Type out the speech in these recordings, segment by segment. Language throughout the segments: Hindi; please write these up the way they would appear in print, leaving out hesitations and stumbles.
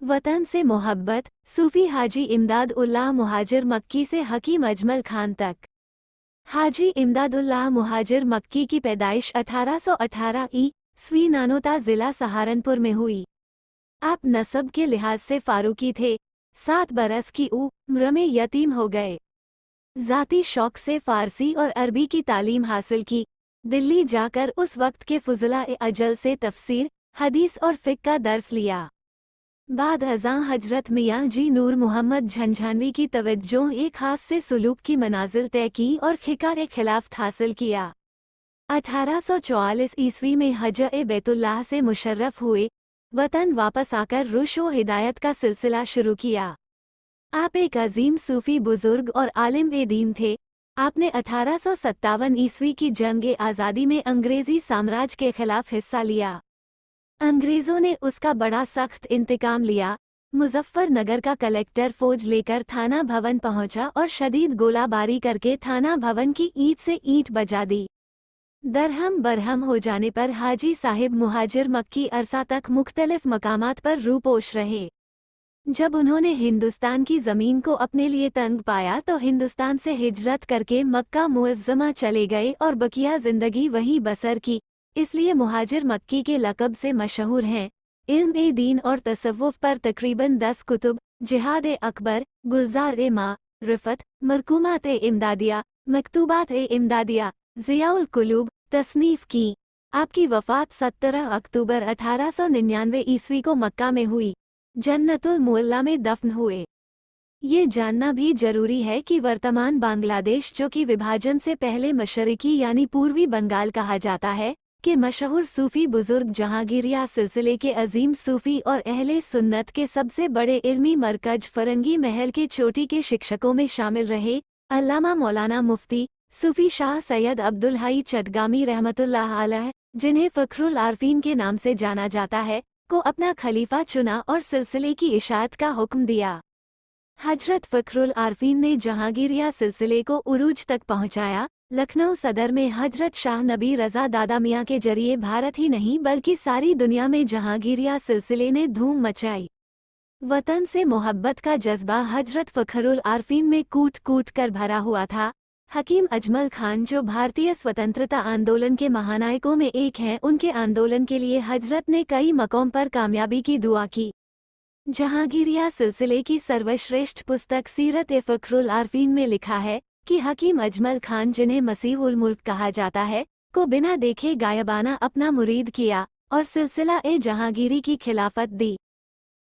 वतन से मोहब्बत, सूफी हाजी इमदाद उल्लाह मुहाजिर मक्की से हकीम अजमल खान तक। हाजी इमदाद उल्लाह मुहाजिर मक्की की पैदाइश 1818 ईस्वी नानोता जिला सहारनपुर में हुई। आप नसब के लिहाज से फारूकी थे। 7 बरस की उम्र में यतीम हो गए। ज़ाती शौक से फ़ारसी और अरबी की तालीम हासिल की। दिल्ली जाकर उस वक्त के फुज़ला-ए अजल से तफसीर, हदीस और फ़िक़्ह का दर्स लिया। बाद अज़ां हजरत मियाँ जी नूर मोहम्मद झंझानवी की तवज्जो एक खास से सुलूक की मनाजिल तय की और ख़िकार खिलाफ़त हासिल किया। 1844 ईस्वी में हज-ए बैतुल्लाह से मुशर्रफ हुए। वतन वापस आकर रुश व हिदायत का सिलसिला शुरू किया। आप एक अजीम सूफ़ी बुजुर्ग और आलिम ए दीन थे। आपने 1857 ईस्वी की जंग आज़ादी में अंग्रेज़ी साम्राज्य के खिलाफ हिस्सा लिया। अंग्रेज़ों ने उसका बड़ा सख्त इंतकाम लिया। मुजफ्फरनगर का कलेक्टर फौज लेकर थाना भवन पहुंचा और शदीद गोलाबारी करके थाना भवन की ईंट से ईंट बजा दी। दरहम बरहम हो जाने पर हाजी साहिब मुहाजिर मक्की अरसा तक मुख्तलिफ मकामात पर रूपोश रहे। जब उन्होंने हिंदुस्तान की ज़मीन को अपने लिए तंग पाया तो हिंदुस्तान से हिजरत करके मक्का मुअज़्ज़मा चले गए और बकिया ज़िंदगी वहीं बसर की। इसलिए मुहाजिर मक्की के लक़ब से मशहूर हैं। इल्म-ए-दीन और तसव्वुफ़ पर तकरीबन 10 कुतुब, जिहाद-ए-अकबर, गुलज़ार-ए-मारिफ़त, मरकूमात-ए-इमदादिया, मकतूबात-ए-इमदादिया, ज़ियाउल कुलूब तसनीफ़ की। आपकी वफ़ात 17 अक्टूबर 1899 ईस्वी को मक्का में हुई। जन्नतुल मुअल्ला में दफ़न हुए। ये जानना भी जरूरी है कि वर्तमान बांग्लादेश, जो कि विभाजन से पहले मशरिकी यानी पूर्वी बंगाल कहा जाता है, के मशहूर सूफ़ी बुजुर्ग जहांगीरिया सिलसिले के अजीम सूफ़ी और अहले सुन्नत के सबसे बड़े इल्मी मरकज फरंगी महल के चोटी के शिक्षकों में शामिल रहे अल्लामा मौलाना मुफ्ती सूफ़ी शाह सैयद अब्दुल हई चटगामी रहमतुल्लाह अलैह, जिन्हें फ़ख्रुल आरफीन के नाम से जाना जाता है, को अपना खलीफा चुना और सिलसिले की इशाअत का हुक्म दिया। हजरत फ़ख्रुल आरफीन ने जहांगीरिया सिलसिले को उरूज तक पहुंचाया। लखनऊ सदर में हजरत शाह नबी रज़ा दादा मियाँ के जरिए भारत ही नहीं बल्कि सारी दुनिया में जहांगीरिया सिलसिले ने धूम मचाई। वतन से मोहब्बत का जज्बा हजरत फ़ख्रुल आरफीन में कूट कूट कर भरा हुआ था। हकीम अजमल खान, जो भारतीय स्वतंत्रता आंदोलन के महानायकों में एक हैं, उनके आंदोलन के लिए हजरत ने कई मक़ाम पर कामयाबी की दुआ की। जहांगीरिया सिलसिले की सर्वश्रेष्ठ पुस्तक सीरत-ए-फ़ख्रुल आरफीन में लिखा है कि हकीम अजमल खान, जिन्हें मसीहुल मुल्क कहा जाता है, को बिना देखे गायबाना अपना मुरीद किया और सिलसिला-ए-जहांगीरी की खिलाफत दी।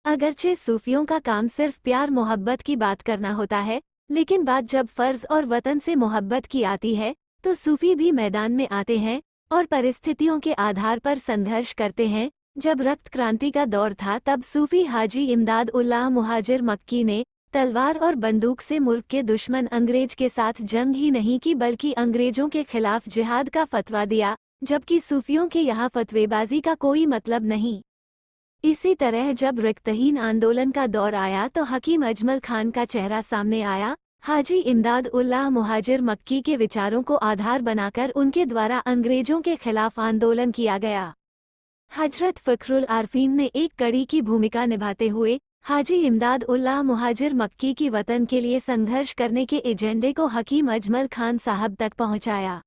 अगरचे सूफियों का काम सिर्फ प्यार मोहब्बत की बात करना होता है, लेकिन बात जब फ़र्ज़ और वतन से मोहब्बत की आती है तो सूफी भी मैदान में आते हैं और परिस्थितियों के आधार पर संघर्ष करते हैं। जब रक्त क्रांति का दौर था तब सूफी हाजी इमदाद उल्लाह मुहाजिर मक्की ने तलवार और बंदूक से मुल्क के दुश्मन अंग्रेज के साथ जंग ही नहीं की बल्कि अंग्रेजों के खिलाफ जिहाद का फतवा दिया, जबकि सूफियों के यहाँ फतवेबाजी का कोई मतलब नहीं। इसी तरह जब रिक्तहीन आंदोलन का दौर आया तो हकीम अजमल खान का चेहरा सामने आया। हाजी इमदाद उल्लाह मुहाजिर मक्की के विचारों को आधार बनाकर उनके द्वारा अंग्रेजों के खिलाफ आंदोलन किया गया। हजरत फ़ख्रुल आरफीन ने एक कड़ी की भूमिका निभाते हुए हाजी इमदाद उल्लाह मुहाजिर मक्की की वतन के लिए संघर्ष करने के एजेंडे को हकीम अजमल खान साहब तक पहुंचाया।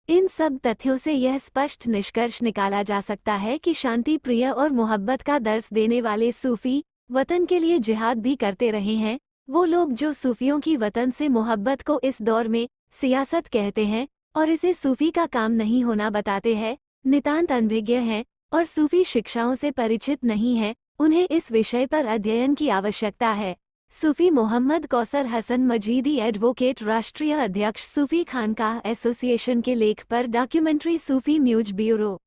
इन सब तथ्यों से यह स्पष्ट निष्कर्ष निकाला जा सकता है कि शांति प्रिय और मोहब्बत का दर्स देने वाले सूफी वतन के लिए जिहाद भी करते रहे हैं। वो लोग जो सूफियों की वतन से मोहब्बत को इस दौर में सियासत कहते हैं और इसे सूफी का काम नहीं होना बताते हैं, नितांत अनभिज्ञ हैं और सूफी शिक्षाओं से परिचित नहीं हैं। उन्हें इस विषय पर अध्ययन की आवश्यकता है। सूफी मोहम्मद कौसर हसन मजीदी एडवोकेट, राष्ट्रीय अध्यक्ष सूफी खानकाह एसोसिएशन के लेख पर डॉक्यूमेंट्री सूफी न्यूज ब्यूरो।